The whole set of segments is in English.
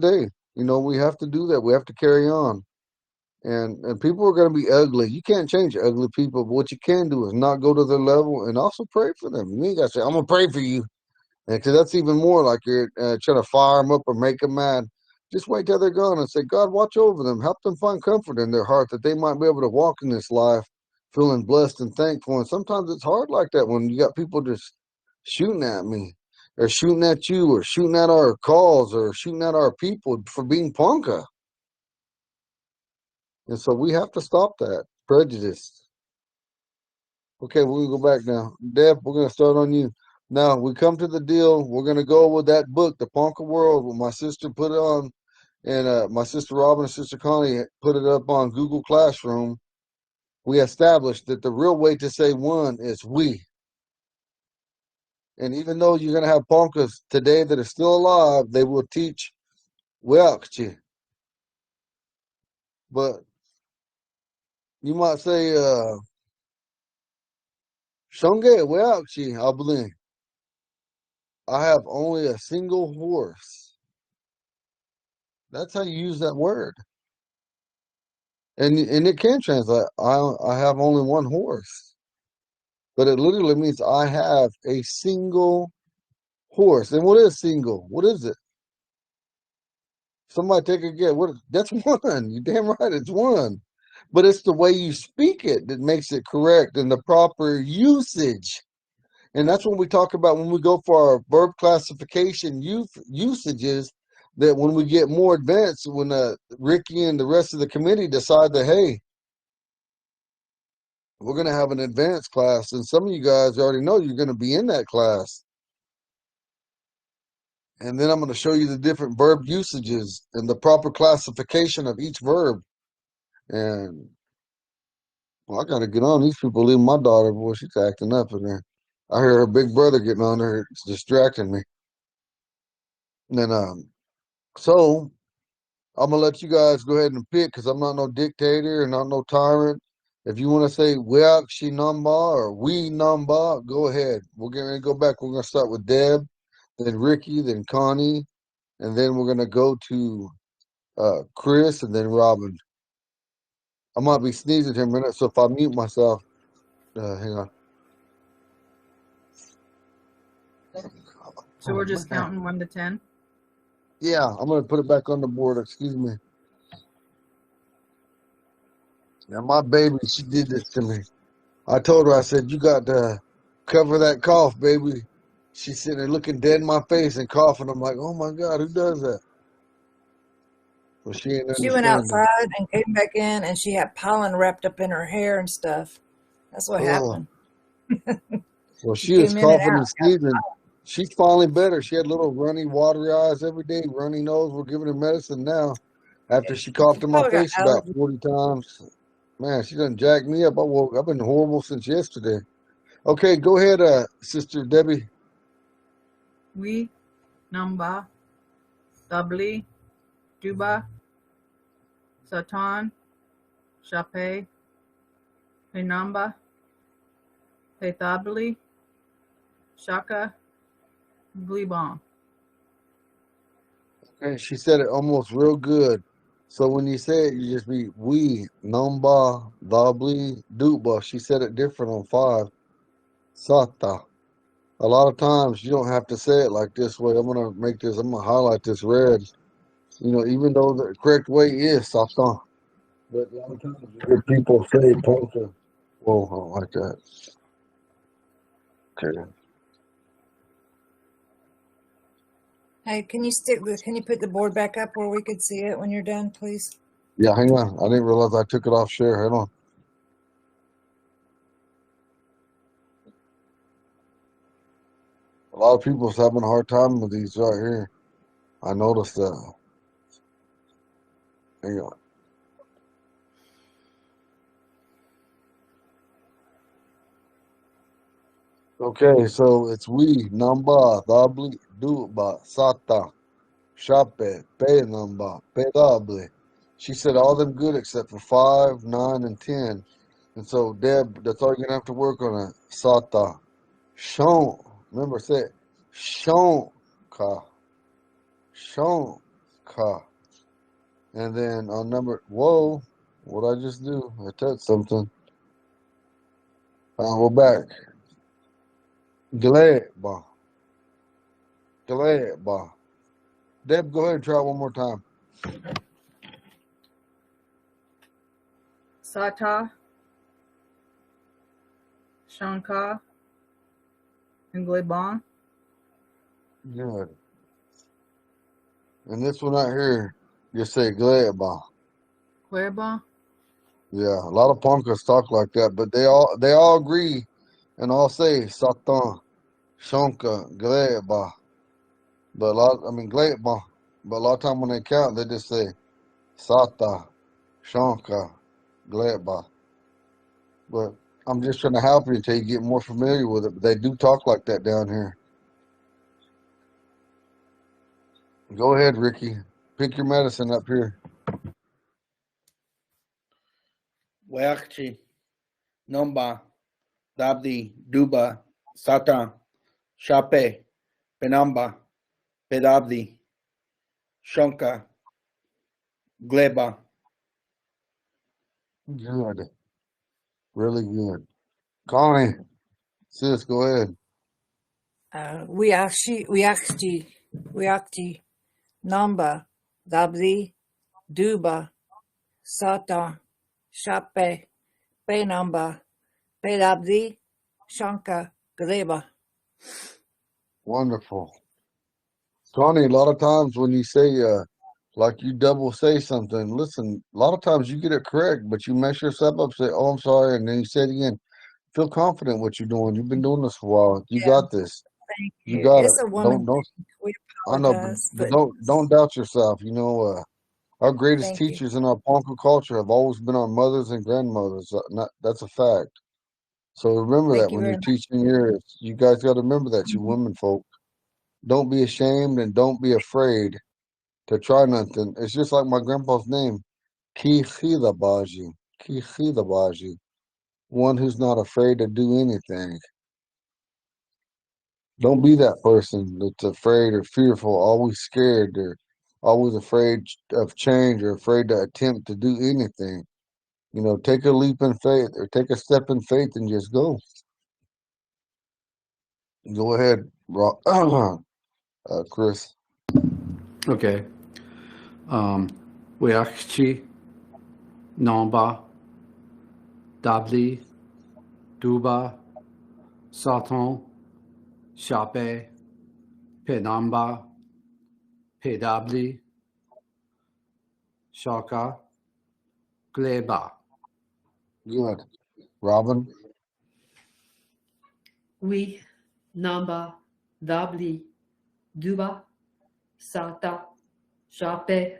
day. You know, we have to do that. We have to carry on. And people are going to be ugly. You can't change ugly people, but what you can do is not go to their level and also pray for them. You ain't got to say, I'm going to pray for you. Because that's even more like you're trying to fire them up or make them mad. Just wait till they're gone and say, God, watch over them. Help them find comfort in their heart that they might be able to walk in this life feeling blessed and thankful. And sometimes it's hard like that when you got people just shooting at me or shooting at you or shooting at our calls or shooting at our people for being Ponca. And so we have to stop that prejudice. Okay, we're gonna go back now. Deb, we're gonna start on you. Now we come to the deal. We're gonna go with that book, The Ponca World. When my sister put it on, and my sister Robin and sister Connie put it up on Google Classroom. We established that the real way to say one is we. And even though you're gonna have Poncas today that are still alive, they will teach Welkchi. But you might say Shonge Welkchi, I believe. I have only a single horse. That's how you use that word. And it can translate. I have only one horse, but it literally means I have a single horse. And what is single? What is it? Somebody take a guess. That's one. You damn right, it's one. But it's the way you speak it that makes it correct and the proper usage. And that's when we talk about when we go for our verb classification usages. That when we get more advanced, when Ricky and the rest of the committee decide that, hey, we're going to have an advanced class, and some of you guys already know you're going to be in that class. And then I'm going to show you the different verb usages and the proper classification of each verb. And well, I got to get on these people leaving my daughter. Boy, she's acting up in there. I hear her big brother getting on there. It's distracting me. And then, so I'm going to let you guys go ahead and pick because I'm not no dictator and not no tyrant. If you want to say Weakshi Namba or We Namba, go ahead. We're going to go back. We're going to start with Deb, then Ricky, then Connie, and then we're going to go to Chris and then Robin. I might be sneezing here a minute, so if I mute myself, hang on. So we're just counting 1 to 10? Yeah, I'm going to put it back on the board. Excuse me. Now, my baby, she did this to me. I told her, I said, you got to cover that cough, baby. She's sitting there looking dead in my face and coughing. I'm like, oh my God, who does that? Well, she ain't She went understanding. outside and came back in, and she had pollen wrapped up in her hair and stuff. That's what Oh, happened. well, She she was came in and coughing out. and sneezing. She's finally better. She had little runny, watery eyes every day, runny nose. We're giving her medicine now. After she She coughed in my probably got face about allergies. 40 times. Man, she done jacked me up. I've been horrible since yesterday. Okay, go ahead, Sister Debbie. We, Namba, Tabli, Duba, Satan, Shape, Penamba, Petabli, Shaka, Glibon. Okay, she said it almost real good. So when you say it, you just be we, numba, dabli, duba. She said it different on 5. Sata. A lot of times you don't have to say it like this way. I'm gonna highlight this red. You know, even though the correct way is sata. But a lot of times you hear people say ponca. Whoa, I don't like that. Okay. Hey, can you put the board back up where we could see it when you're done, please? Yeah, hang on. I didn't realize I took it off share. Hang on. A lot of people's having a hard time with these right here. I noticed that. Hang on. Okay, so it's we, namba, dabli, duba, sata, shape, pe namba, pedable. She said all them good except for 5, 9, and 10. And so, Deb, that's all you're gonna have to work on it. Sata. Shon. Remember, say it. Shon ka. Shon Ka. And then on number, whoa, what'd I just do? I touched something. We're back. Gleba. Gleba. Deb, go ahead and try it one more time. Sata, Shanka, and Glebon. Good. And this one right here, just say Gleba. Glebon. Yeah, a lot of Poncas talk like that, but they all agree and all say Satan, Shonka, Gleba. But Gleba. But a lot of time when they count, they just say Sata, Shonka, Gleba. But I'm just trying to help you until you get more familiar with it. But they do talk like that down here. Go ahead, Ricky. Pick your medicine up here. Weakchi, Nomba, Dabdi, Duba, Satan, Shape, Penamba, Pedabdi, Shonka, Gleba. Good. Really good. Connie, sis, go ahead. Wiakchi, Namba, Dabdi, Duba, Sata, Shape, Penamba, Pedabdi, Shanka, Gleba. Wonderful. Connie, a lot of times when you say, like you double say something, listen, a lot of times you get it correct, but you mess yourself up, say, oh, I'm sorry, and then you say it again. Feel confident what you're doing. You've been doing this for a while. You Yeah, got this. thank You you. got it. It's a woman Don't, thing. We I know, apologize, but but don't doubt yourself. You know, our greatest thank you. teachers in our Ponca culture have always been our mothers and grandmothers. That's a fact. So remember that Thank you when very you're much. teaching yours, you guys got to remember that, you Mhm. women folk. Don't be ashamed and don't be afraid to try nothing. It's just like my grandpa's name, Kihidabaji. Kihidabaji. One who's not afraid to do anything. Don't be that person that's afraid or fearful, always scared or always afraid of change or afraid to attempt to do anything. You know, take a leap in faith or take a step in faith and just go. Go ahead, Chris. Okay. Weakchi, Namba, Dabli, Duba, Satan, Shape, Penamba, Pedabli, Shaka, Gleba. Good. Robin. Oui, Namba, Dabli, Duba, Sata, Shape,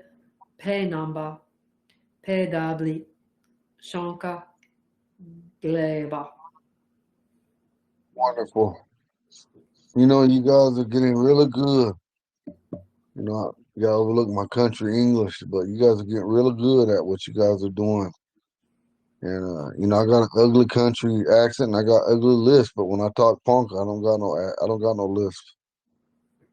Pe Namba, Pe Dabli, Shanka, Gleba. Wonderful. You know, you guys are getting really good. You know, you gotta overlook my country English, but you guys are getting really good at what you guys are doing. And you know, I got an ugly country accent and I got ugly lisp, but when I talk punk, I don't got no lisp.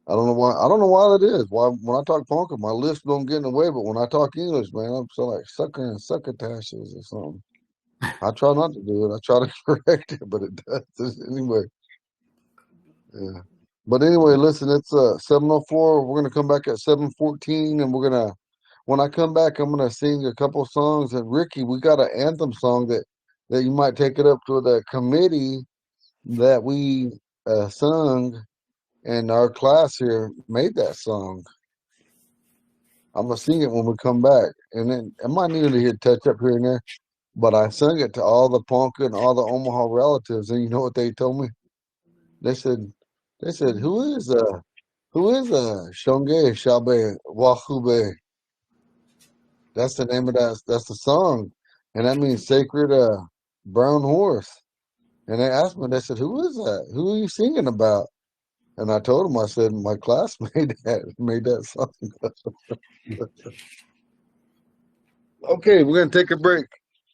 I don't know why. I don't know why that is. Why when I talk punk, my lisp don't get in the way, but when I talk English, man, I'm so like sucker and succotashes or something. I try not to do it. I try to correct it, but it does anyway. Yeah. But anyway, listen, it's 7:04. We're gonna come back at 7:14, and we're gonna when I come back, I'm gonna sing a couple songs. And Ricky, we got an anthem song that you might take it up to the committee that we sung, and our class here made that song. I'm gonna sing it when we come back, and then I might need to hit touch up here and there. But I sung it to all the Ponca and all the Omaha relatives, and you know what they told me? They said, who is Shonge Shabe Wahube? That's the name of that. That's the song, and that means sacred brown horse. And they asked me, they said, "Who is that? Who are you singing about?" And I told them, I said, "My class made that song." Okay, we're gonna take a break.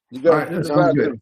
You All guys right, use that the sounds good. bathroom.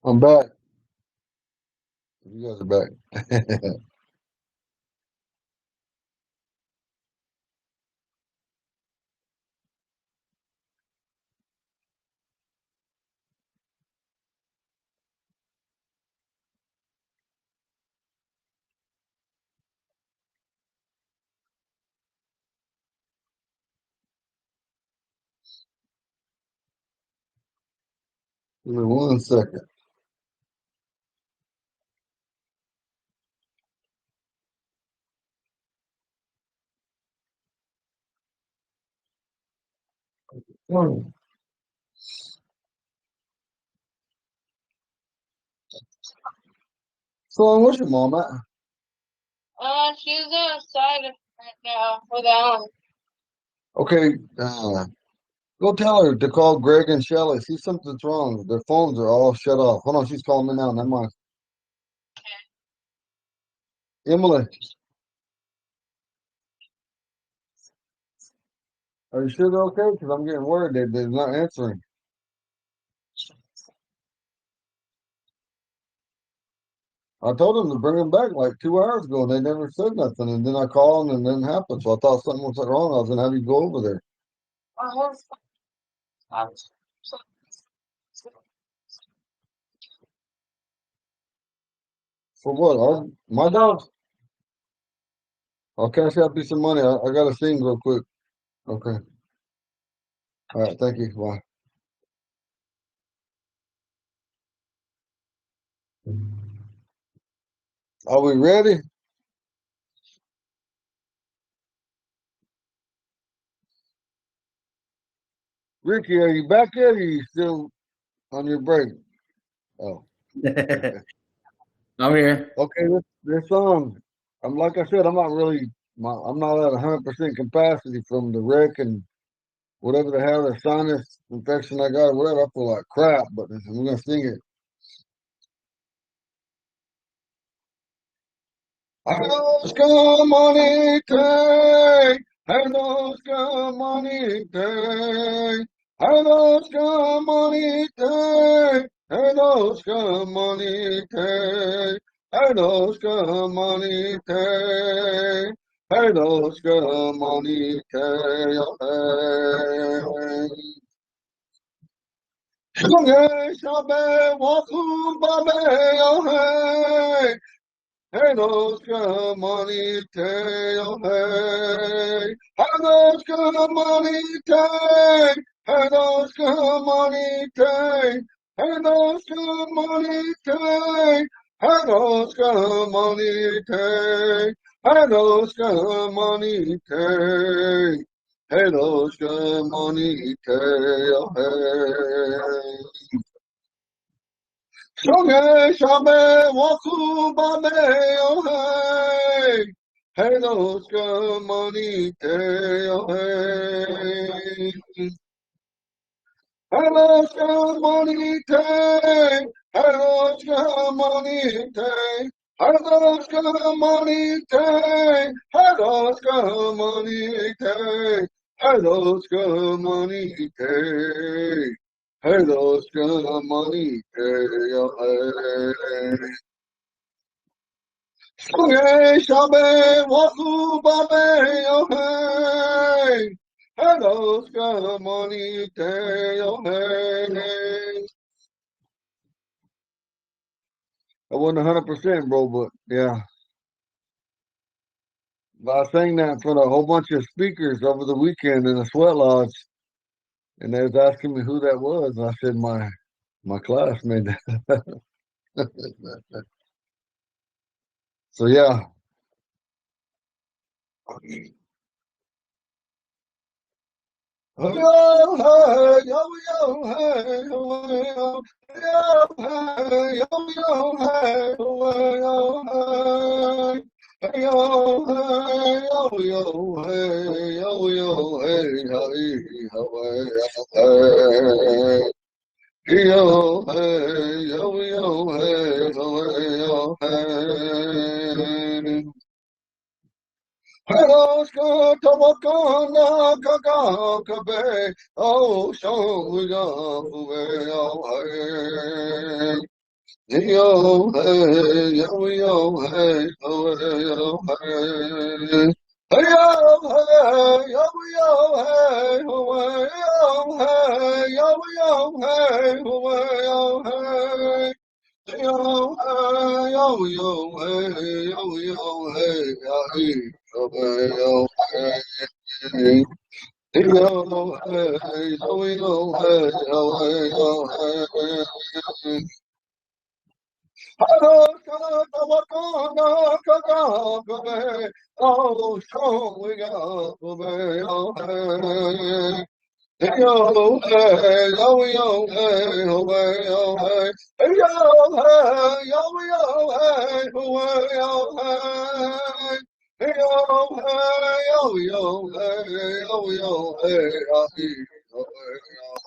I'm back. You guys are back. Give me 1 second. Son, where's your mom at? She's outside right now with Alan. Okay, go tell her to call Greg and Shelly. See something's wrong. Their phones are all shut off. Hold on, she's calling me now. Never mind. Emily, are you sure they're okay? Because I'm getting worried they're not answering. I told them to bring them back like 2 hours ago, and they never said nothing. And then I called, and it didn't happen. So I thought something was wrong. I was gonna have you go over there. For what? My dogs? I'll cash out you some money. I gotta sing real quick. Okay. All right. Thank you. Bye. Are we ready? Ricky, are you back yet? Or are you still on your break? Oh. I'm here. Okay. This song. I'm like I said. I'm not really. I'm not at 100% capacity from the wreck and whatever the hell the sinus infection I got or whatever. I feel like crap, but we're gonna sing it. Aşkım manitey, her aşkım manitey, her aşkım manitey, her aşkım manitey, her aşkım manitey, her aşkım manitey, hey. Şunge şabe vakum babe, hey. Hey, those come money, tail, hey. Hey, those come money, tay. Hey, those come money, tay. Hey, those come money, tay. Hey, those come money, tay. Hey, those come money, tay. Hey, those come money, tail, hey. Shonge shabe waku babe oh hey. Hey those money te oh hey. Hey those money te. Hey those money te. Hey those money te. Hey those money te. Hey those money te. Hey, those money, hey, hey, shabe, waku, babe, oh, hey, hey, those money, oh, hey. I wasn't 100%, bro, but yeah. But I sang that in front of a whole bunch of speakers over the weekend in a sweat lodge, and they was asking me who that was. And I said, my classmate. So yeah. Hey, yo, hey, yo, yo, hey, yo, yo, yo, hey, yo, yo, hey, yo, yo, hey. Hey, yo, hey, yo, yo, hey, yo, yo, hey, hey, yo, hey, yo, hey, yo, yo, hey, yo, hey. Haraska tabakana kaka kabe oh shonga uwe oh hey Yo, hey, yo, yo, hey, oh, hey, yo, hey. Hey, yo, hey, yo, yo, hey, oh, hey, yo, hey, yo, yo, hey, oh, hey, yo, hey. Hey, yo, hey, yo, yo, hey, yo, yo, hey, yo, hey, oh, hey, yo, hey. Hey, yo, hey, yo, yo, hey, oh, hey, yo, hey. Oh, show we go, oh, hey. Hey yo, hey, yo, yo, hey, oh, hey, oh, hey. Hey yo, hey, yo, yo, hey, oh, hey, oh, hey. Hey yo, hey, yo, yo, hey, yo, yo, hey, oh, hey,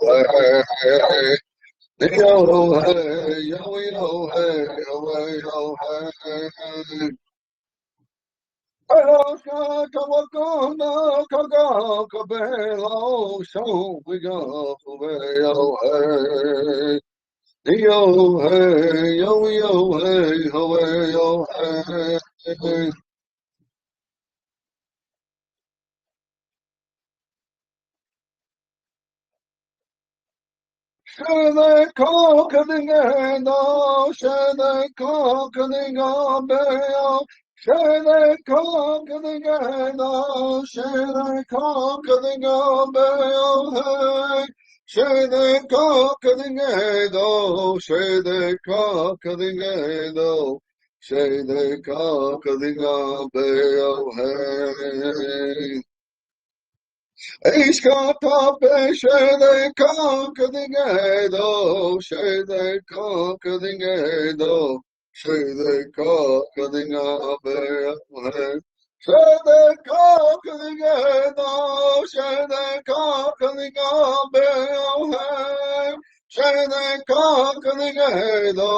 oh, hey. Hey yo, hey, yo, yo, hey, oh, hey, oh, hey. Hey, show we go, hey, oh, hey. Yo, hey, yo, yo, hey, ho, hey, yo, hey. Shane conquering no, Shane conquering on Bayo. Shane conquering no, Shane conquering on Bayo, hey. Shane conquering no, Shane conquering no. Shane conquering on Bayo, hey. Iskapa shede kankadingedo, shede kankadingedo, shede kankadingabe, shede kankadingedo, shede kankadingabe, shede kankadingedo,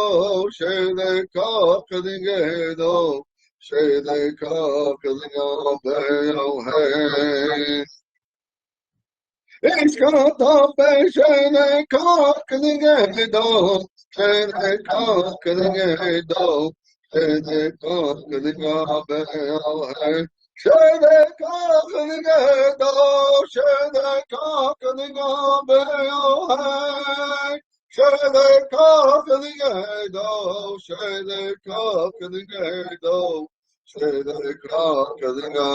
shede kankadingedo, shede kankadingabe, it's got the passion and conquering it all. And they conquering it all. And they conquering all. Shall they conquering it all? Shall they conquering all? Shall they conquering it all? Shall they conquering it all? Shall they conquering all?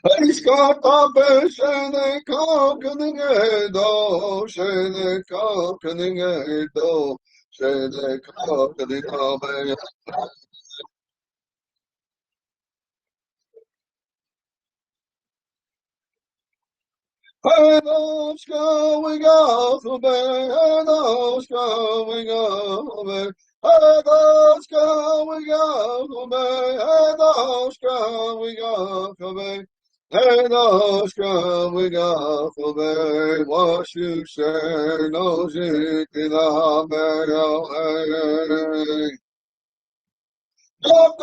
Iskapa shene kakeningedo, shene kakeningedo, shene kakeningabe. Hados going off the bay, hados going off the bay. Hados going off the bay, hados going off the bay. Hados going off the bay, wash you say, no shit in the bay. Up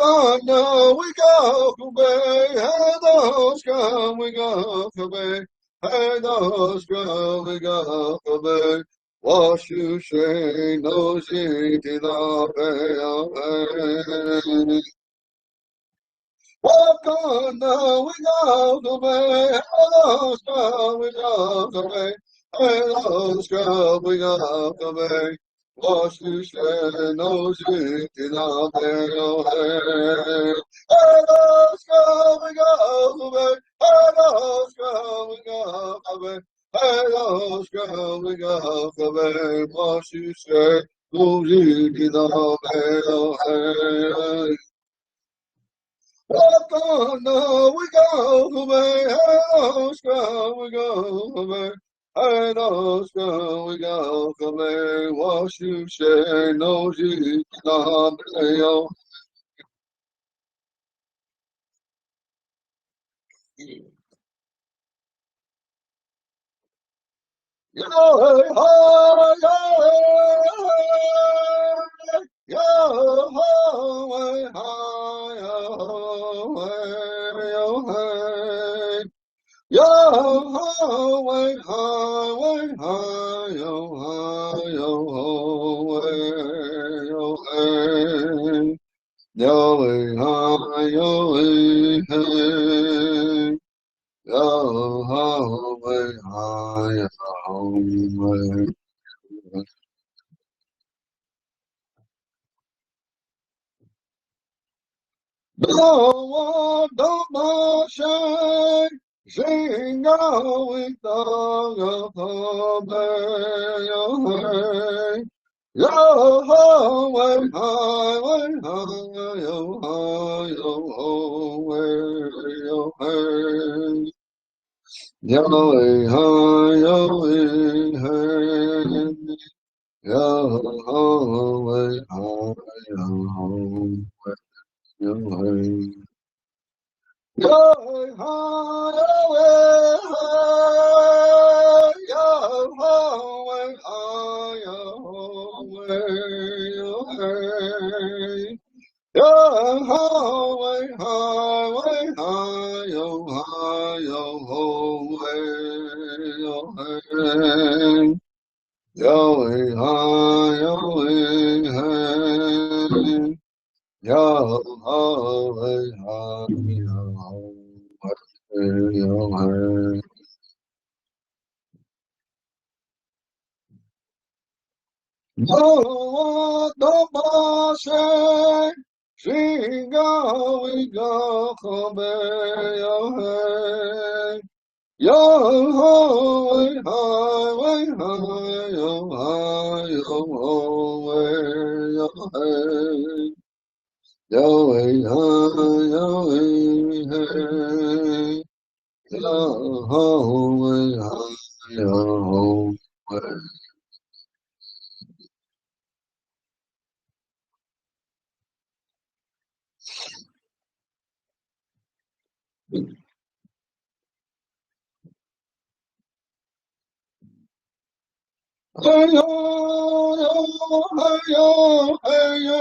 now we go away, hados come we go away, hados come we go away. Wash you say no shit in the bay. Walk on now we go away, hados come we go away, hados come we go away. Wash you say no shit in the bay. Hados come we go away, hados come we go away, hados come we go away. Wash you say no shit in the bay. Walk on, no, we go away, hados come we go away, hados come we go away. Wash you say no shit na bayo. Yo, hey, ho, yo, hey, yo, ho, hey, ho, yo, hey, yo, hey. Yo ho, way, hi, yo, hi. yo hey. Yo hey ha yo hey hey. Yo ho hey ha yo hey. Don't shine, sing with the yo ho, way high, yo ho, yo ho, way, yo hey, yo way high, yo hey, yo ho, way high, yo ho, yo hey. Yo, ho, yo, ho, yo, hey. Yo, ho, yo, hey. Yo, hey. Yo ho, hey, ho, yo ho, hey, yo hey. No, no, no, say, sing, go, we go, come, yo hey. Yo ho, hey, hi, yo hi, yo ho, hey, yo hey. Yo hey, hi, yo hey, hey. Yo ho, hey, hi, yo ho, hey. Hey yo, hey yo, hey yo, hey yo,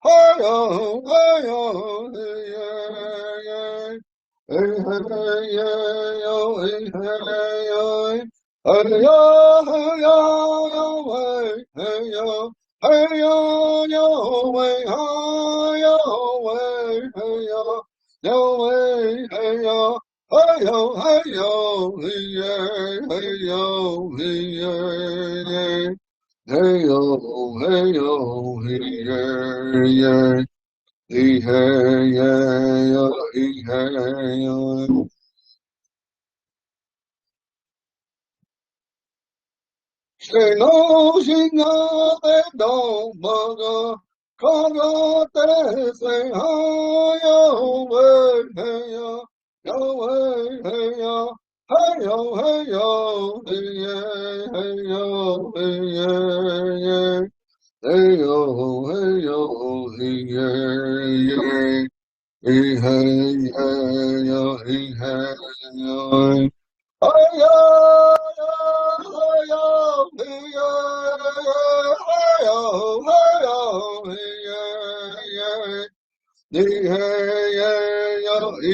hey yo, hey yo, hey yo, hey yo, hey yo, hey yo, hey yo, yo, hey yo, yo, hey yo. Hey yo, hey yo, hey yo, hey yo, hey yo. Say no, she no, they don't bugger. Congo, they say, hi yo, hey yo, hey yo. Hey yo, hey yo, hey yeah, hey yo, hey yeah, hey yo, hey yo, hey yeah, hey hey yo, hey hey yo. Hey yo, hey yo, hey yo, hey yo, hey yo, hey yo, hey yo, hey yo, hey yo, hey yo,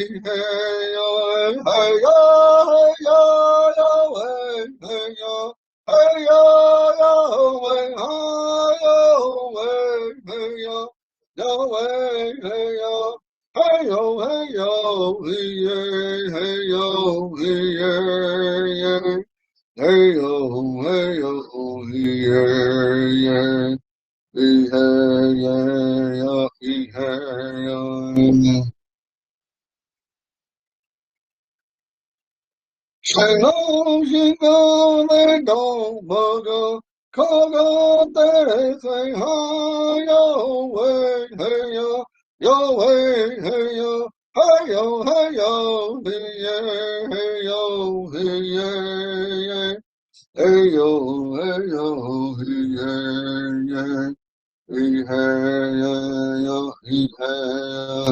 hey yo, hey yo. Hey yo, hey yo, hey yeah, hey yo, hey yeah, hey yo, hey yo, hey yeah, hey yeah, hey yeah. Say no, she go, they don't bugger. Call out there, say hi, yo, way, hey, yo, way, hey, yo, hey, yo, hey, yeah, hey, yo, hey, yeah, hey, yo, hey, yo, hey, yeah, hey, hey, yo, hey, hey.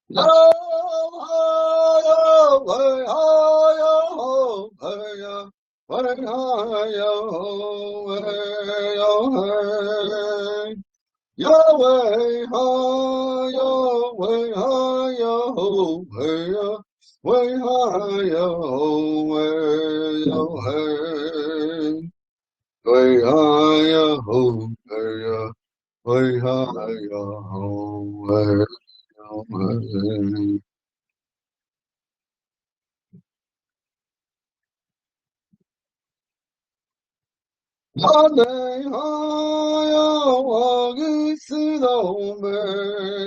Yo, ho, yo, hey, ho, yo, ho, hey, Way hi yo, way yo, hey. Yahweh, hi, Yahweh, hi, Yahweh, way, hi, Yahweh, Yahweh, way, hi, Yahweh, way, hi, Yahweh, Yahweh. Hallelujah, Yahweh, Sidome,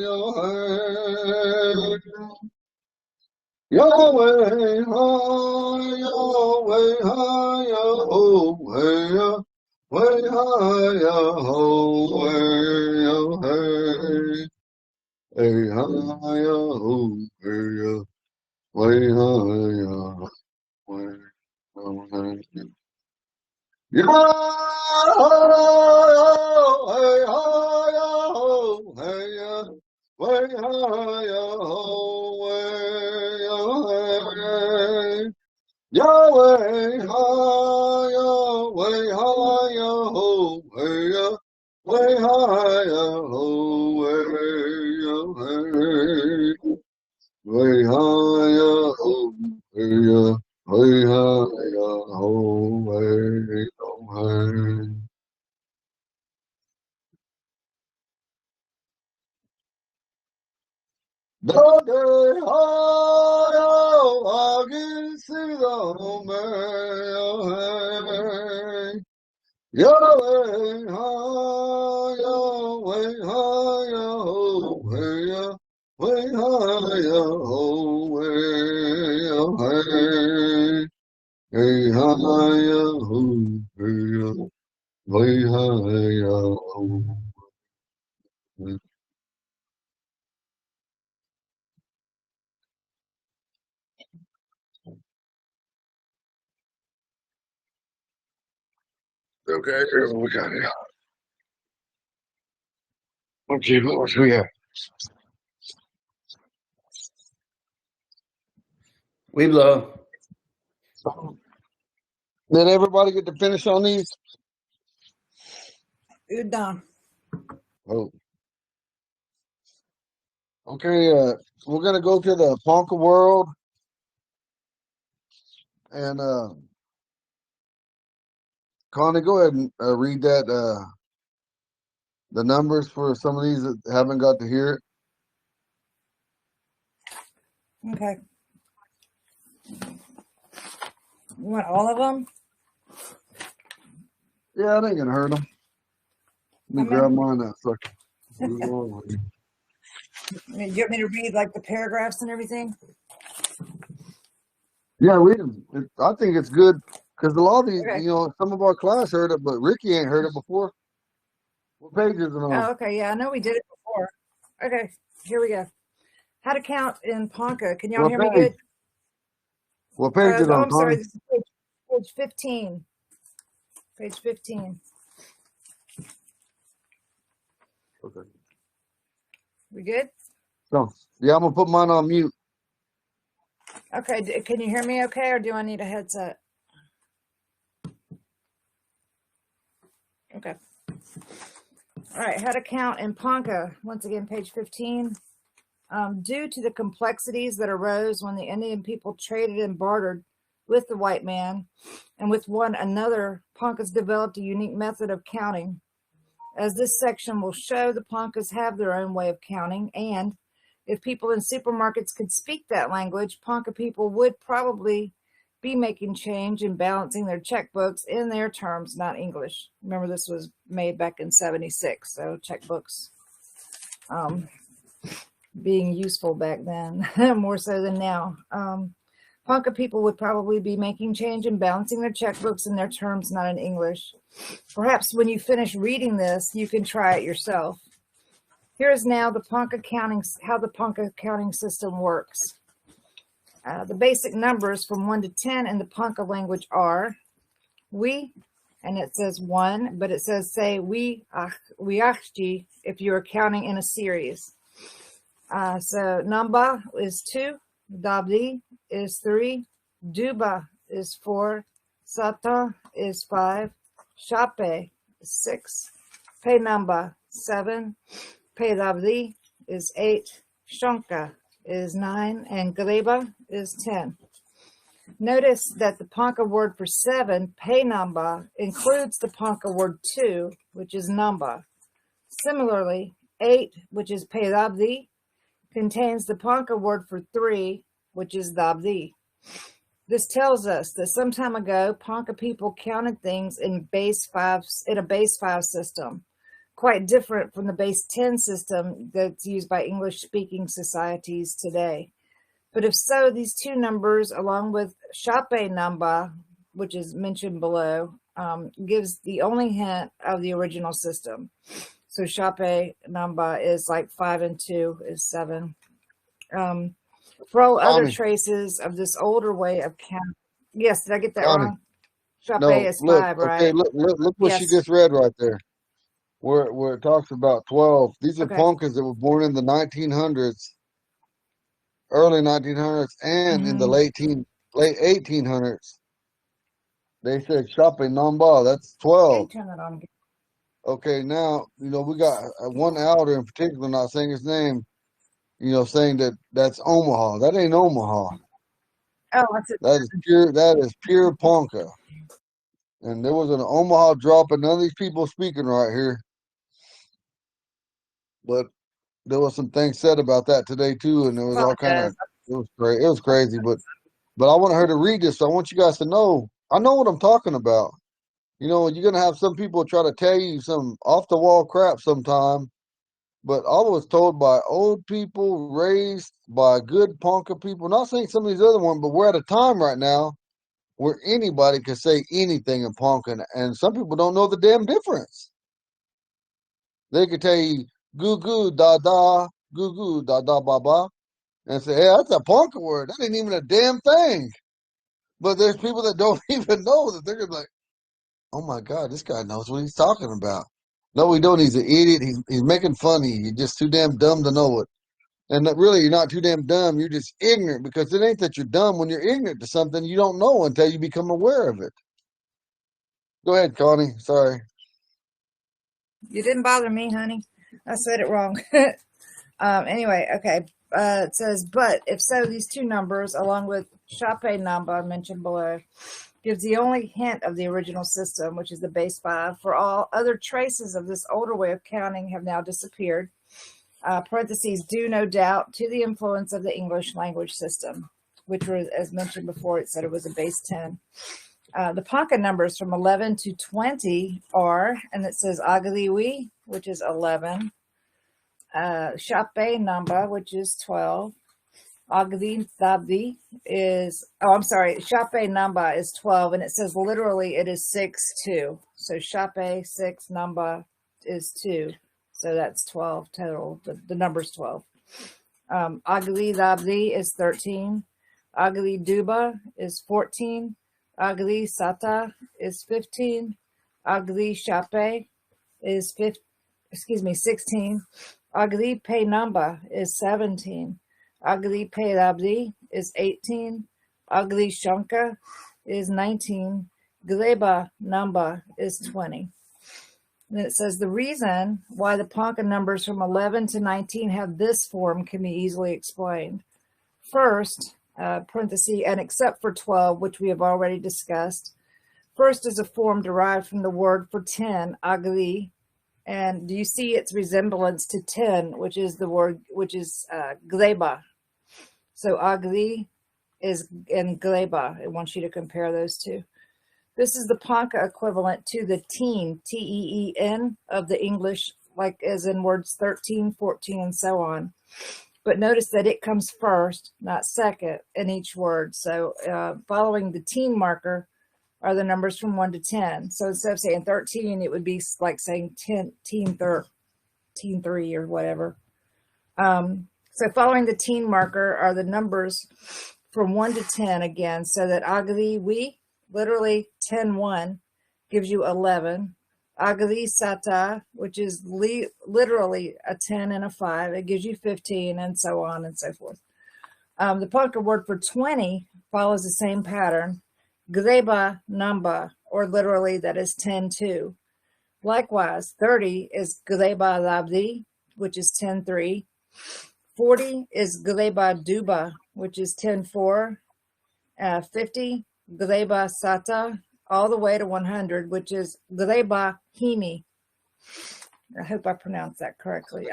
Yahweh. Yahweh, hi, Yahweh, hi, Yahweh, Yahweh, hi, Yahweh, Yahweh, hey, hi, Yahweh, Yahweh, hi, Yahweh, Yahweh. Yahweh, hi, Yahweh, Yahweh, hi, Yahweh, Yahweh. Yahweh, hi, Yahweh, hi, Yahweh, Yahweh, hi, Yahweh, Yahweh, Yahweh, hi, Yahweh, Yahweh, hi, Yahweh, Yahweh. Dode, hi, Yahweh, Sidome, Yahweh. Yahweh, hi, Yahweh, hi, Yahweh, Yahweh, hi, Yahweh, Yahweh, hey, hi, Yahweh, Yahweh, hi, Yahweh. Okay, here's what we got here. Okay, what we have? We blow. Did everybody get to finish on these? You're done. Oh, okay. We're gonna go to the Ponca world, and Connie, go ahead and read that the numbers for some of these that haven't got to hear it. Okay. You want all of them? Yeah, I ain't gonna hurt them. Let me I'm grab in. mine out so I can. You want me to read like the paragraphs and everything? Yeah, read them. I think it's good because a lot of these, Okay. some of our class heard it, but Ricky ain't heard it before. What page is it on? Oh, okay. Yeah, I know we did it before. Okay, here we go. How to count in Ponca. Can y'all What hear me page? good? What page is it on, I'm sorry. Connie? This is page 15. Page 15. Okay. We good? So, yeah, I'm gonna put mine on mute. Okay. Can you hear me okay, or do I need a headset? Okay. All right. How to count in Ponca. Once again, page 15. Due to the complexities that arose when the Indian people traded and bartered with the white man and with one another, Poncas developed a unique method of counting. As this section will show, the Poncas have their own way of counting, and if people in supermarkets could speak that language, Ponca people would probably be making change and balancing their checkbooks in their terms, not English. Remember, this was made back in 76, so checkbooks being useful back then, more so than now. Ponca people would probably be making change and balancing their checkbooks in their terms, not in English. Perhaps when you finish reading this, you can try it yourself. Here is now the Ponca counting, how the Ponca counting system works. The basic numbers from 1 to 10 in the Ponca language are we, and it says 1, but it says say we achji if you are counting in a series. So Namba is 2, Dabli is 3, Duba is 4, Sata is 5. Shape is 6. Penamba 7. Pedabli is 8. Shonka is 9. And Gleba is 10. Notice that the Ponca word for 7, Penamba, includes the Ponca word 2, which is Namba. Similarly, 8, which is Pedabli, contains the Ponca word for 3, which is Dabdi. This tells us that some time ago, Ponca people counted things in a base 5 system, quite different from the base 10 system that's used by English-speaking societies today. But if so, these two numbers, along with Shape Namba, which is mentioned below, gives the only hint of the original system. So Shape Namba is like 5 and 2 is 7. For all other Connie, traces of this older way of counting. Yes, did I get that Connie. wrong? Shape No, is look. 5, Okay, right? look what she Yes. just read right there, where it talks about 12. These are Okay. Poncas that were born in the 1900s, early 1900s, and in the late 1800s. They said Shape Namba. That's 12. Turn it on. Okay, now we got one elder in particular, not saying his name. Saying that that's Omaha. That ain't Omaha. Oh, that's it. That is pure. That is pure Ponca. And there was an Omaha drop, and none of these people speaking right here. But there was some things said about that today too, and it was all kind Apologize. of it was crazy. But I want her to read this. So I want you guys to know. I know what I'm talking about. You're gonna have some people try to tell you some off the wall crap sometime. But I was told by old people raised by good Ponca people. Not saying some of these other ones, but we're at a time right now where anybody can say anything in Ponca, and some people don't know the damn difference. They could tell you goo goo da da ba ba, and say, "Hey, that's a Ponca word. That ain't even a damn thing." But there's people that don't even know that. They're gonna be like, "Oh my God, this guy knows what he's talking about." No, we don't. He's an idiot. He's making fun of you. You're just too damn dumb to know it. And that really, you're not too damn dumb. You're just ignorant, because it ain't that you're dumb. When you're ignorant to something, you don't know until you become aware of it. Go ahead, Connie. Sorry. You didn't bother me, honey. I said it wrong. Anyway, okay. It says, but if so, these two numbers, along with Shape Namba mentioned below, gives the only hint of the original system, which is the base 5. For all other traces of this older way of counting have now disappeared. Parentheses, due no doubt to the influence of the English language system, which was, as mentioned before, it said it was a base 10. The Ponca numbers from 11 to 20 are, and it says Agaliwi, which is 11. Shape Namba, which is 12. Agli Dabdi is, Shape Namba is 12, and it says literally it is 6, 2. So Shape 6 Namba is 2. So that's 12 total. The number's 12. Agli Dabdi is 13. Agli Duba is 14. Agli Sata is 15. Agli Shape is 16. Agli Pe Namba is 17. Agli Pe Labdi is 18. Agli Shanka is 19. Gleba Namba is 20. And it says the reason why the Ponca numbers from 11 to 19 have this form can be easily explained. First, parenthesis, and except for 12, which we have already discussed, first is a form derived from the word for 10, agli, and do you see its resemblance to 10, which is the word, which is gleba. So agli is in gleba. I want you to compare those two. This is the Ponca equivalent to the teen, T-E-E-N, of the English, like as in words 13, 14, and so on. But notice that it comes first, not second, in each word. So following the teen marker are the numbers from 1 to 10. So instead of saying 13, it would be like saying 10, teen 3 or whatever. So following the teen marker are the numbers from 1 to 10 again, so that agli we, literally 10-1, gives you 11. Agli sata, which is literally a 10 and a 5, it gives you 15, and so on and so forth. The Ponca word for 20 follows the same pattern, Gleba namba, or literally that is 10-2. Likewise, 30 is Gleba labdi, which is 10-3. 40 is Gleba duba, which is 10-4. 50, Gleba sata, all the way to 100, which is Gleba himi. I hope I pronounced that correctly.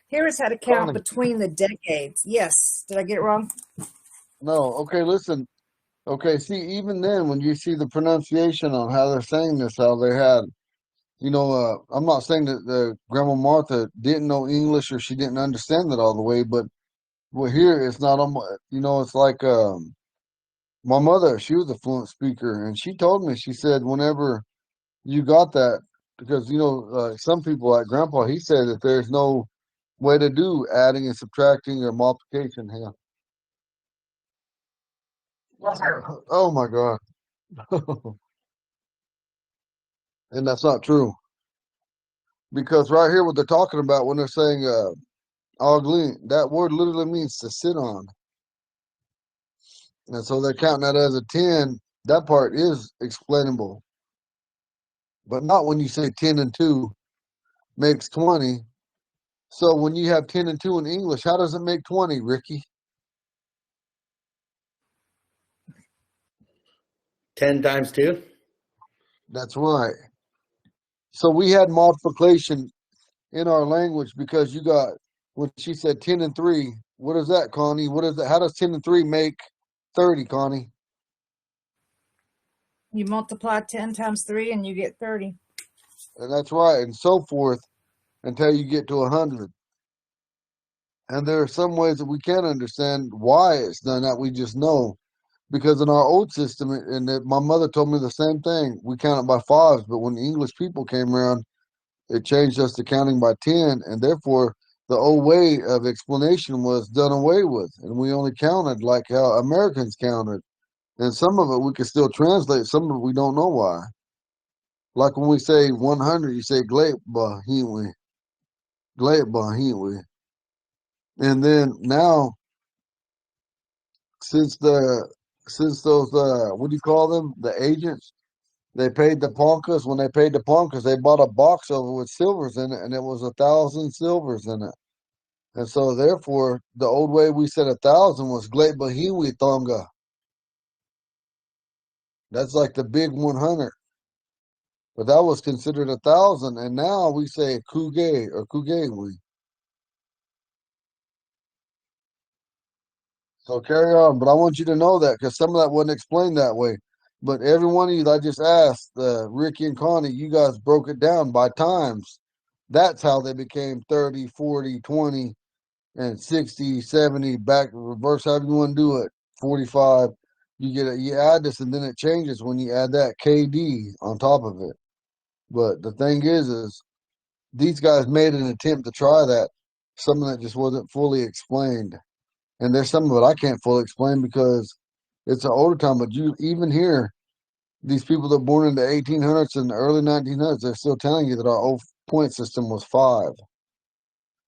Here is how to count Connie. between the decades. Yes. Did I get it wrong? No, okay, listen. Okay, see, even then, when you see the pronunciation on how they're saying this, how they had, I'm not saying that Grandma Martha didn't know English or she didn't understand it all the way, but well, here it's not, it's like my mother, she was a fluent speaker, and she told me, she said, whenever you got that, because, some people like Grandpa, he said that there's no way to do adding and subtracting or multiplication. Hang on. Oh my God. And that's not true. Because right here, what they're talking about when they're saying ugly, that word literally means to sit on. And so they're counting that as a 10. That part is explainable. But not when you say 10 and 2 makes 20. So when you have 10 and 2 in English, how does it make 20, Ricky? 10 times 2. That's right. So we had multiplication in our language because you got, when she said 10 and 3, what is that, Connie? What is that? How does 10 and 3 make 30, Connie? You multiply 10 times 3 and you get 30. And that's right, and so forth until you get to 100. And there are some ways that we can't understand why it's done that. We just know. Because in our old system, my mother told me the same thing. We counted by fives, but when the English people came around, it changed us to counting by 10, and therefore the old way of explanation was done away with, and we only counted like how Americans counted. And some of it we can still translate, some of it we don't know why. Like when we say 100, you say Gleba Hiwi, Gleba Hiwi. And then now, since those what do you call them? The agents, they paid the Poncas. When they paid the Poncas, they bought a box over with silvers in it, and it was 1,000 silvers in it. And so, therefore, the old way we said 1,000 was Glebahiwi Thonga. That's like the big 100. But that was considered 1,000. And now we say Kuge or Kugewi. So carry on. But I want you to know that because some of that wasn't explained that way. But every one of you that I just asked, Ricky and Connie, you guys broke it down by times. That's how they became 30, 40, 20, and 60, 70, back reverse, however you want to do it, 45. You add this and then it changes when you add that KD on top of it. But the thing is these guys made an attempt to try that, something that just wasn't fully explained. And there's some of it I can't fully explain because it's an older time, but you even here, these people that were born in the 1800s and the early 1900s, they're still telling you that our old point system was 5.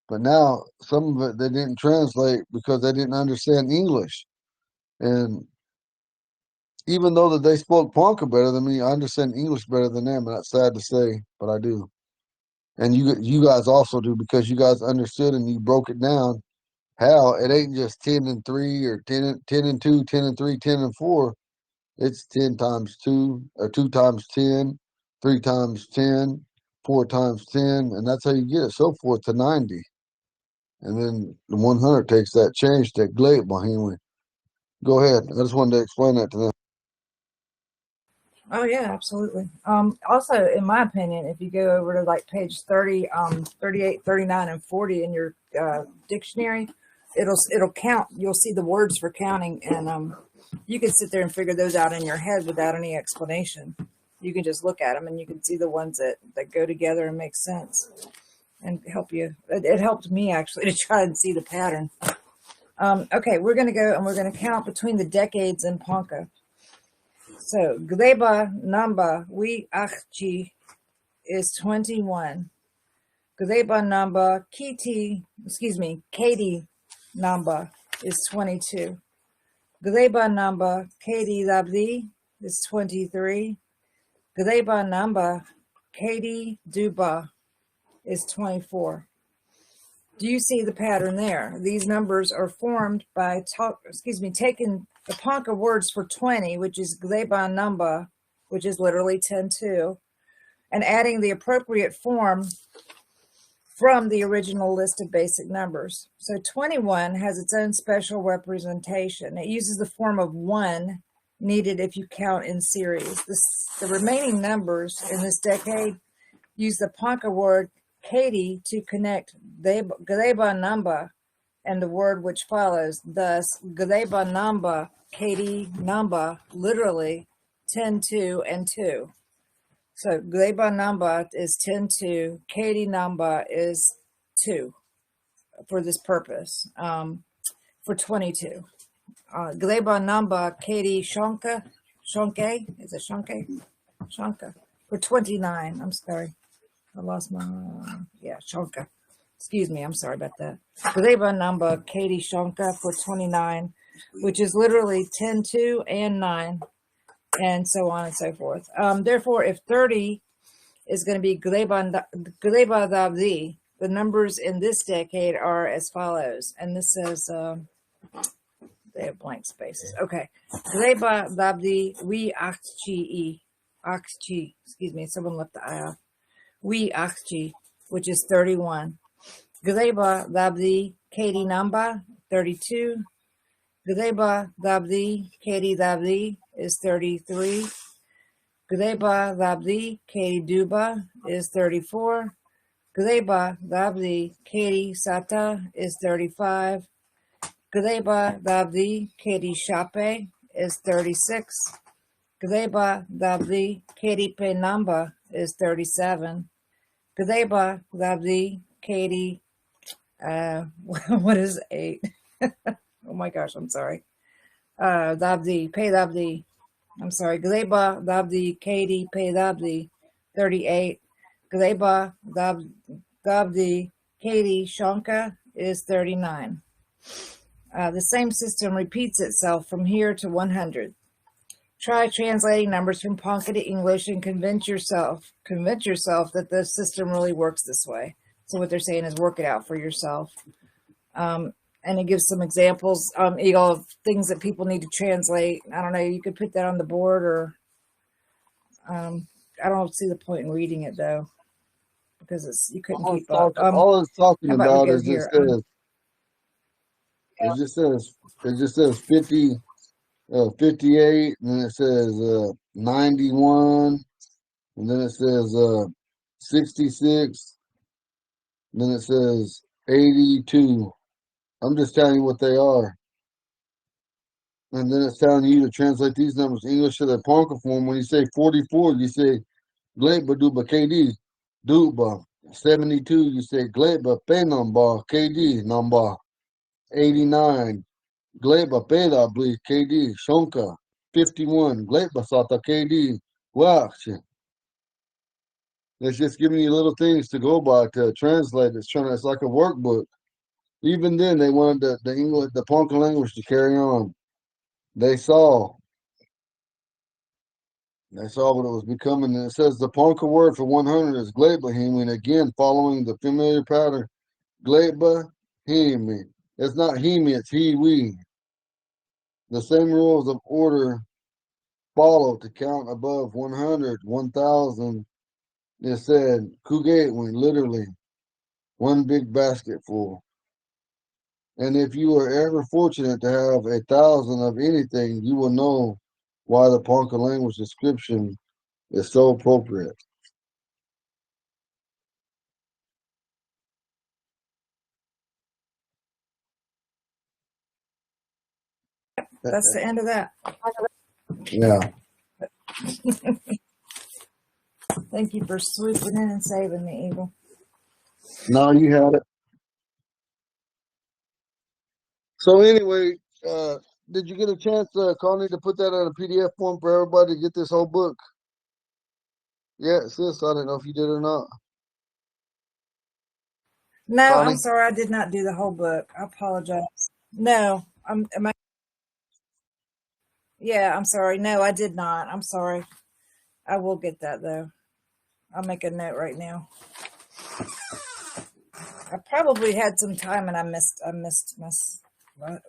But now some of it they didn't translate because they didn't understand English. And even though that they spoke Ponca better than me, I understand English better than them, and that's sad to say, but I do. And you guys also do because you guys understood and you broke it down. How it ain't just 10 and 3 or 10 and 2, 10 and 3, 10 and 4. It's 10 times 2 or 2 times 10, 3 times 10, 4 times 10, and that's how you get it, so forth to 90. And then the 100 takes that change to Glade Bohemian. Go ahead. I just wanted to explain that to them. Oh yeah, absolutely. Also, in my opinion, if you go over to like page 30, 38, 39, and 40 in your dictionary, it'll count. You'll see the words for counting, and you can sit there and figure those out in your head without any explanation. You can just look at them and you can see the ones that go together and make sense and help you. It helped me actually to try and see the pattern. Okay, we're going to go and we're going to count between the decades in Ponca. So, Gleba Namba We Achchi is 21. Gleba Namba Katie Namba is 22. Gleba Namba Katie Labli is 23. Gleba Namba Katie Duba is 24. Do you see the pattern there? These numbers are formed by taking the Ponca words for 20, which is Gleba Namba, which is literally 10-2, and adding the appropriate form from the original list of basic numbers. So 21 has its own special representation. It uses the form of 1 needed if you count in series. The remaining numbers in this decade use the Ponca word Katie to connect Gleba Namba and the word which follows. Thus, Gleba Namba, Katie Namba, literally 10-2 and 2. So Gleba Namba is 10-2, Katie Namba is 2 for this purpose, for 22. Gleba Namba, Katie Shonka, is it Shonke? Shonka, for 29, I'm sorry. I lost my, Shonka. Excuse me, I'm sorry about that. Gleba Namba, Katie Shonka for 29, which is literally 10-2 and 9. And so on and so forth. Therefore, if 30 is going to be Gleba Davdi, the numbers in this decade are as follows. And this says, they have blank spaces. Okay. Gleba Davdi, we Achchi, excuse me, someone left the I off. We Achchi, which is 31. Gleba Davdi, Katie Namba, 32. Gleba Davdi, Katie Davdi is 33. Gleba Davdi, Katie Duba is 34. Gleba Davdi, Katie Sata is 35. Gleba Davdi, Katie Shape is 36. Gleba Davdi, Katie Penamba is 37. Gleba Davdi, Katie, what is 8? Oh my gosh, I'm sorry. Davdi, Pay Davdi. I'm sorry. Gleba Davdi, Katie Pay Davdi, 38. Gleba Davdi, Katie Shonka is 39. The same system repeats itself from here to 100. Try translating numbers from Ponca to English and convince yourself that the system really works this way. So what they're saying is work it out for yourself. And it gives some examples, of things that people need to translate. I don't know, you could put that on the board, or I don't see the point in reading it though, because you couldn't keep up. All it's talking how about we about go is here? it just says 50, 58, and then it says 91, and then it says 66, and then it says 82. I'm just telling you what they are. And then it's telling you to translate these numbers English to their Ponca form. When you say 44, you say Gleba Duba KD Duba. 72, you say Gleba Pe Namba KD Namba. 89, Gleba Pela Bli KD Shonka. 51, Gleba Sata KD Wakshin. It's just giving you little things to go by to translate. It's like a workbook. Even then, they wanted the English, the Ponca language to carry on. They saw what it was becoming. And it says the Ponca word for 100 is Glebahimi. Again, following the familiar pattern, Glebahimi. It's not himi, it's he, we. The same rules of order follow to count above 100, 1,000. It said, Kugatwin, literally, one big basket full. And if you are ever fortunate to have 1,000 of anything, you will know why the Ponca language description is so appropriate. That's the end of that. Yeah. Thank you for swooping in and saving me, Eagle. No, you had it. So anyway, did you get a chance, Connie, to put that in a PDF form for everybody to get this whole book? Yeah, sis, I didn't know if you did or not. No, Connie? I'm sorry, I did not do the whole book. I apologize. No, Yeah, I'm sorry. No, I did not. I'm sorry. I will get that though. I'll make a note right now. I probably had some time and I missed my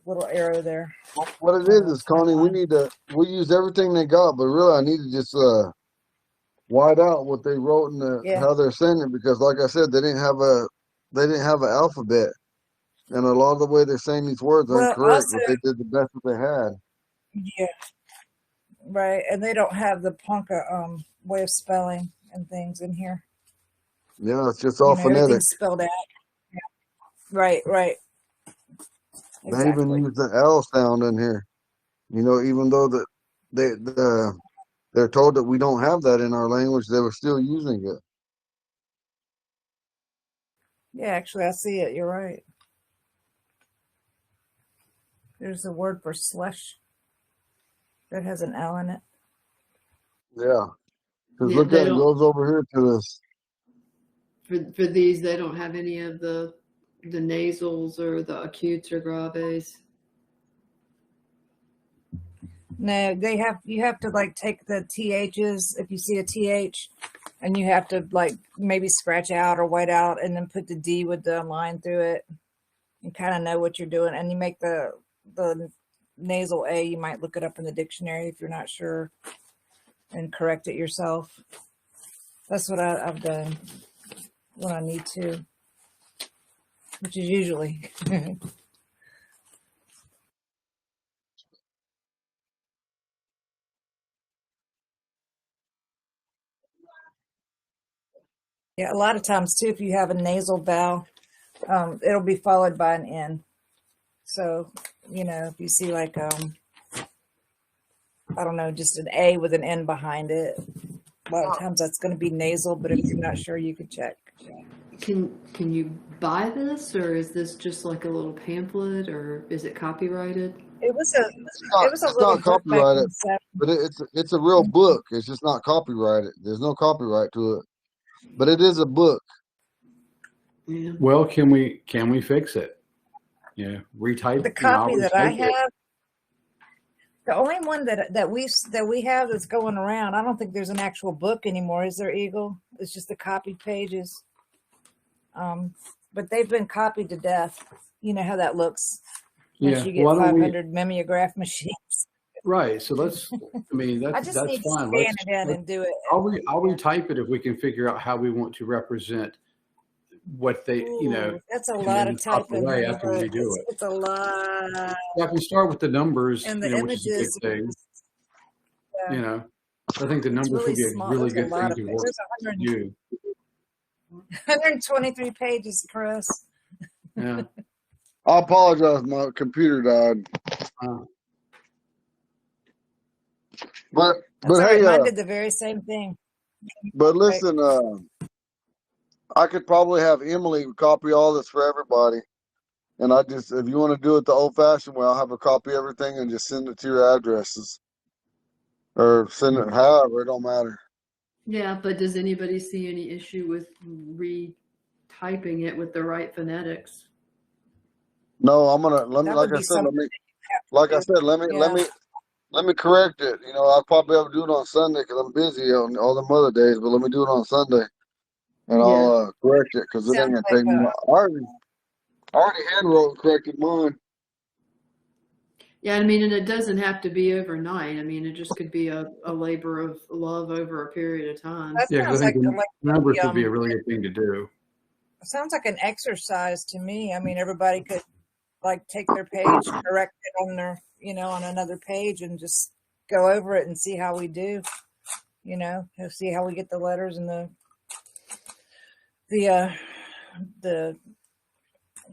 little arrow there. What it Oh, is, it's never Connie, mind. we use everything they got, but really I need to just white out what they wrote and Yeah. how they're saying it, because like I said, they didn't have an alphabet, and a lot of the way they're saying these words are Well, incorrect, also, but they did the best that they had. yeah, right. And they don't have the Ponca way of spelling and things in here. Yeah, it's just all phonetic. Everything's spelled out. Right, right. They even Exactly. use the L sound in here. Even though they're told that we don't have that in our language, they were still using it. Yeah, actually, I see it. You're right. There's a word for slush that has an L in it. Yeah, because Yeah, look they at it, don't. goes over here to this. For these, they don't have any of the nasals or the acutes or graves. No, you have to like take the THs if you see a TH, and you have to like maybe scratch out or white out and then put the D with the line through it and kind of know what you're doing. And you make the nasal A, you might look it up in the dictionary if you're not sure and correct it yourself. That's what I've done when I need to, which is usually. Yeah, a lot of times too, if you have a nasal vowel, it'll be followed by an N. So, if you see like, I don't know, just an A with an N behind it, a lot of times that's going to be nasal, but if you're not sure, you could check. Can you buy this, or is this just like a little pamphlet, or is it copyrighted? It was a It's little not book back in copyrighted, the 70s. but it's a real book. It's just not copyrighted. There's no copyright to it, but it is a book. Yeah. Well, can we fix it? Retype. The I'll copy that I retype it. have, the only one that we have that's going around, I don't think there's an actual book anymore. Is there, Eagle? It's just the copied pages. But they've been copied to death. You know how that looks once Yeah. you get Why don't we? 500 mimeograph machines. Right. So let's. I mean, I that's just need to fine. scan it in and do it. I'll retype it if we can figure out how we want to represent what they, Ooh, that's a and lot then of pop typing. away Honey. after we do it. It's a lot, Yeah, if we start with the numbers, and the which is a big images. thing, Yeah, I think the it's numbers really would be a small. really There's a good lot thing of to pages. work There's to do. 123 pages, Chris. Yeah. I apologize, my computer died. Uh, But That's but all right. hey, Mine did the very same thing. but Right. listen, I could probably have Emily copy all this for everybody, and if you want to do it the old-fashioned way, I'll have her copy everything and just send it to your addresses, or send it however. It don't matter. Yeah, but does anybody see any issue with retyping it with the right phonetics? No, I'm gonna let me. That Like would I be said, something let me. to Like I do. said, Yeah. let me correct it. I'll probably have to do it on Sunday because I'm busy on all them other days. But let me do it on Sunday, and Yeah. I'll correct it because it ain't Sounds gonna like take me long. I already hand wrote and corrected mine. Yeah, I mean, and it doesn't have to be overnight. I mean, it just could be a labor of love over a period of time. that yeah, because sounds I think like the numbers would be a um really good thing to do. sounds like an exercise to me. I mean, everybody could like take their page, correct it on their, on another page and just go over it and see how we do, see how we get the letters and the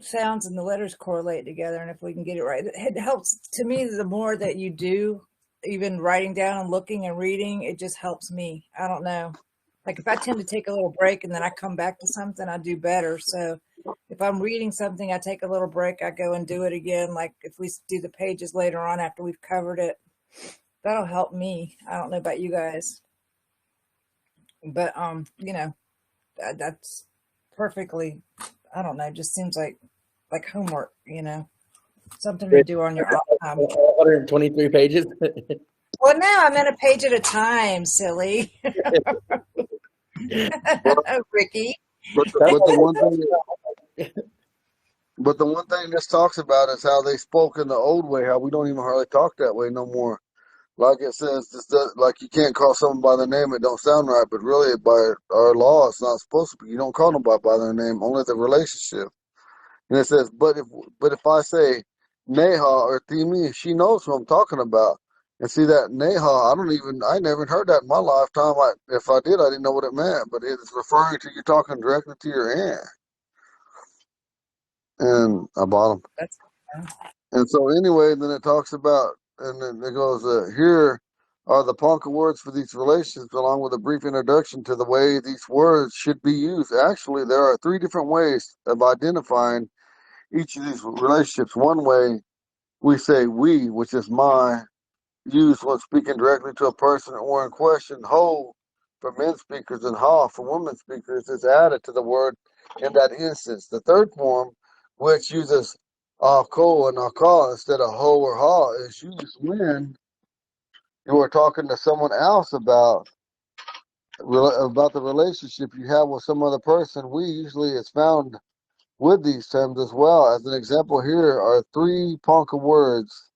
sounds and the letters correlate together. And if we can get it right, it helps to me. The more that you do, even writing down and looking and reading, it just helps me. I don't know. Like if I tend to take a little break and then I come back to something, I do better. So if I'm reading something, I take a little break, I go and do it again. Like if we do the pages later on after we've covered it, that'll help me. I don't know about you guys, but that's perfectly, I don't know, just seems like homework, something to do on your off time. 123 pages. Well, no, I'm in a page at a time, silly. Ricky. But the one thing this talks about is how they spoke in the old way, how we don't even hardly talk that way no more. Like it says, like you can't call someone by their name, it don't sound right, but really by our law, it's not supposed to be. You don't call nobody by their name, only the relationship. And it says, but if I say Neha or Thimi, she knows who I'm talking about. And see that Neha, I never heard that in my lifetime. If I did, I didn't know what it meant, but it's referring to you talking directly to your aunt. And I bought them. That's And so anyway, then it talks about, and then it goes, here are the Ponca words for these relations, along with a brief introduction to the way these words should be used. Actually, there are 3 different ways of identifying each of these relationships. One way, we say we, which is my, used when speaking directly to a person or in question. Ho for men speakers and ha for women speakers is added to the word in that instance. The third form, which uses ko and ka instead of ho or ha, is used when you are talking to someone else about the relationship you have with some other person. We usually is found with these terms as well. As an example, here are 3 Ponca words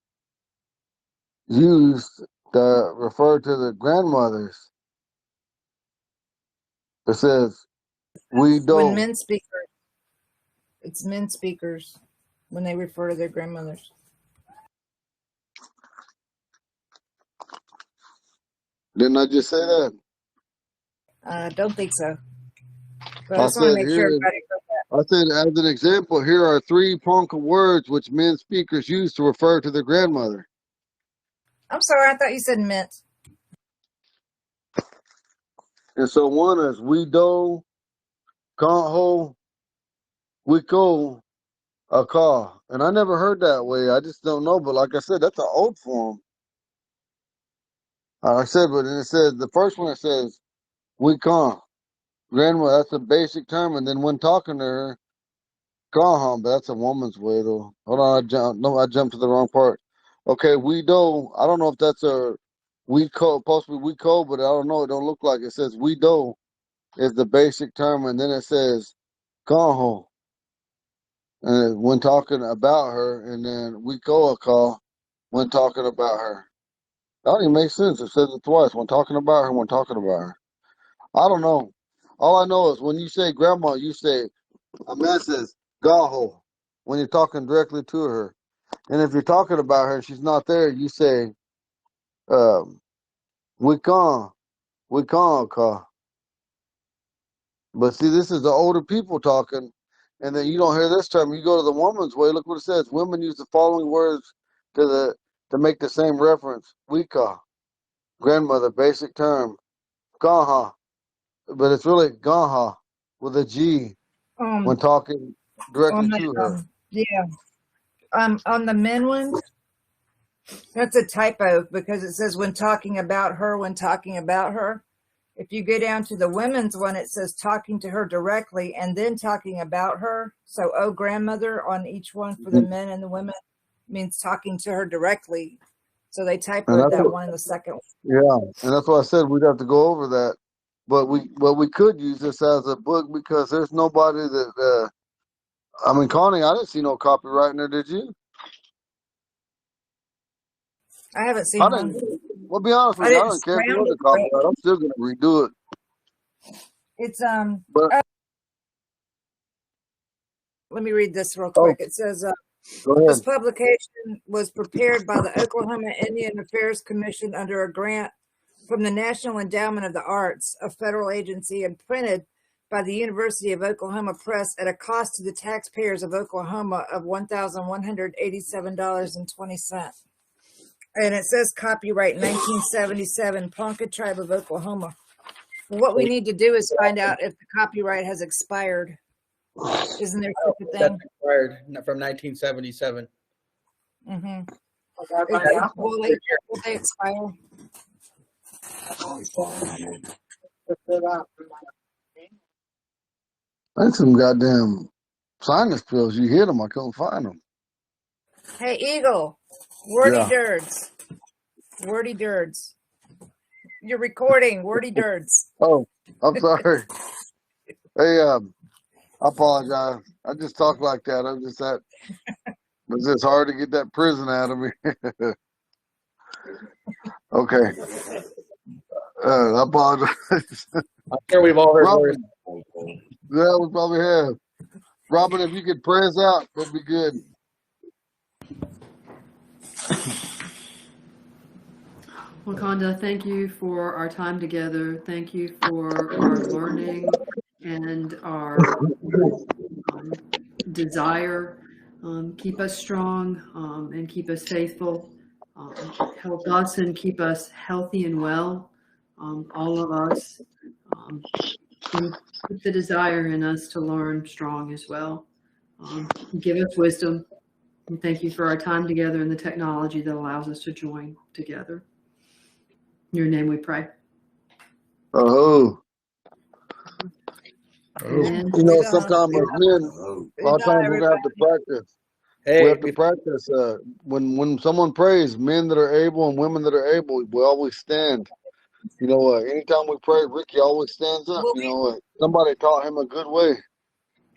used to refer to the grandmothers. It says, we when do. men speak. It's men speakers when they refer to their grandmothers. Didn't I just say that? I don't think so. But I I just want to said make sure here, everybody heard that. I said, as an example, here are 3 Ponca words which men speakers use to refer to their grandmother. I'm sorry, I thought you said mint. And so one is we do, can't we go, a car. And I never heard that way. I just don't know. But like I said, that's an old form. I said, but then it says, the first one it says, we can't. Grandma, that's a basic term. And then when talking to her, Gone, but that's a woman's way though. Hold on, I jumped to the wrong part. Okay, we do. I don't know if that's a we code, supposed to be we code, but I don't know. It don't look like it. It says we do is the basic term, and then it says conho, and when talking about her, and then we go a call when talking about her. That don't even make sense. It says it twice. When talking about her, when talking about her. I don't know. All I know is when you say grandma, you say a man says gaho when you're talking directly to her. And if you're talking about her and she's not there, you say, um, we can, call. But see, this is the older people talking, and then you don't hear this term. You go to the woman's way. Look what it says. Women use the following words to make the same reference. We call grandmother, basic term, gaha, but it's really gaha with a G when talking directly On the to her. yeah, on the men one, that's a typo because it says when talking about her, when talking about her. If you go down to the women's one, it says talking to her directly and then talking about her. So, oh, grandmother on each one for the men and the women means talking to her directly. So they And typoed that's that what, one in the second one. yeah, and that's why I said we'd have to go over that. But we could use this as a book because there's nobody that I mean, Connie, I didn't see no copyright in there, did you? I haven't I seen one. didn't. Well, be honest I with you, I didn't don't care if there scrounge was it, a copyright. I'm still gonna redo it. It's But let me read this real oh, quick. It says go this ahead. publication was prepared by the Oklahoma Indian Affairs Commission under a grant from the National Endowment of the Arts, a federal agency, and printed by the University of Oklahoma Press at a cost to the taxpayers of Oklahoma of $1,187.20. And it says copyright 1977, Ponca Tribe of Oklahoma. Well, what we need to do is find out if the copyright has expired. Isn't there such a That's thing? expired from 1977. Mm-hmm. Yeah. Will they expire? I had some goddamn sinus pills. You hit them, I couldn't find them. Hey, Eagle, wordy Yeah. dirds. Wordy dirds. You're recording wordy dirds. Oh, I'm sorry. Hey, I apologize. I just talk like that. I'm just that. It's just hard to get that prison out of me. Okay. I apologize. I'm sure we've all heard worse. Robin, yeah, we probably have. Robin, if you could pray us out, that'd be good. Wakanda, thank you for our time together. Thank you for our learning and our desire. Keep us strong and keep us faithful. Help us and keep us healthy and well, all of us. And keep the desire in us to learn strong as well. Give us wisdom. And thank you for our time together and the technology that allows us to join together. In your name we pray. Oh, Amen. you know, sometimes as men, a lot of times we're gonna have to practice. We Hey, have to practice. When someone prays, men that are able and women that are able, we always stand. You know, anytime we pray, Ricky always stands up. You know, somebody taught him a good way.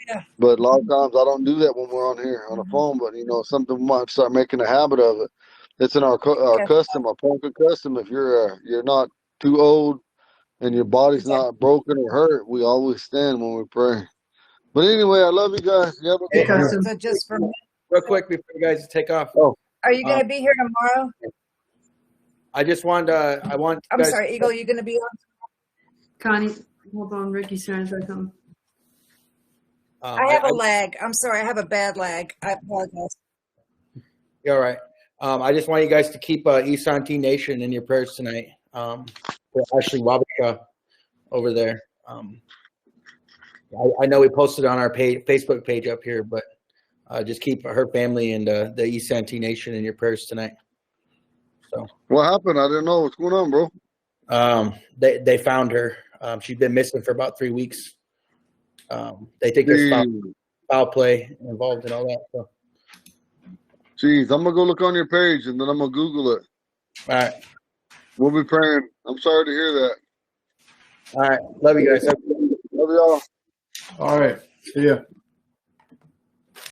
Yeah. But a lot of times I don't do that when we're on here on the phone. But you know, something we might start making a habit of it. It's in our custom, our Ponca custom. If you're not too old and your body's not broken or hurt, we always stand when we pray. But anyway, I love you guys. You have a good Custom. So just for me, real quick before you guys take off, are you going to be here tomorrow? I just want I want you I'm guys. sorry, Eagle, you going to be on? Connie, hold on. Ricky's trying to say something. I have a lag. I'm sorry, I have a bad lag. I apologize. You're all right. I just want you guys to keep Isanti Nation in your prayers tonight. For Ashley Wabasha over there. I know we posted on our Facebook page up here, but just keep her family and the Isanti Nation in your prayers tonight. So What happened? I didn't know what's going on, bro. they found her. She's been missing for about 3 weeks. They think there's foul play involved in all that. So. Jeez, I'm gonna go look on your page and then I'm gonna Google it. All right. We'll be praying. I'm sorry to hear that. All right. Love you guys. Love y'all. All right. See ya.